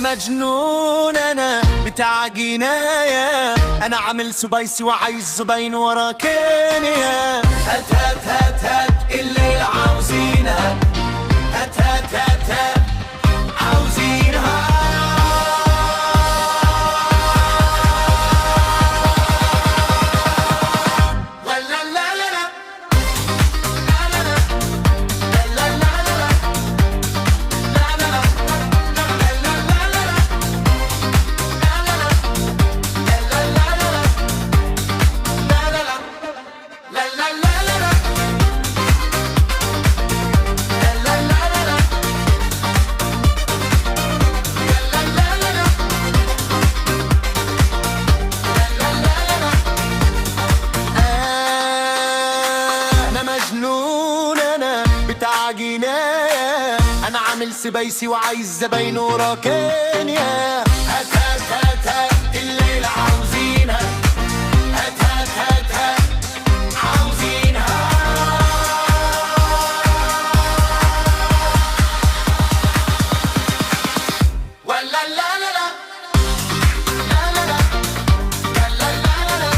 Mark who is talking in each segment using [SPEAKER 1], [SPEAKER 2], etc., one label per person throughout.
[SPEAKER 1] مجنون انا بتاع جناية، انا عامل سبايسي وعايز زباين ورا كينيا. هات هات هات هات الليل عاوزينها، هات هات هات هات عاوزينها. مجنون انا بتاع جناية، انا عامل سبايسي وعايز زباين ورا كينيا. هات هات هات هات الليل عاوزينها، هات هات هات هات عاوزينها. ولا لا لا لا لا لا لا لا لا لا لا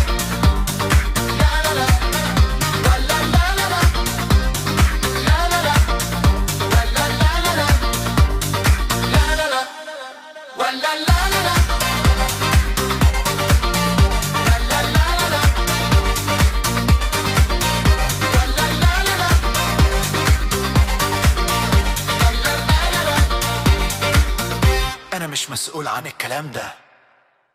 [SPEAKER 1] أنا مش مسؤول عن الكلام ده.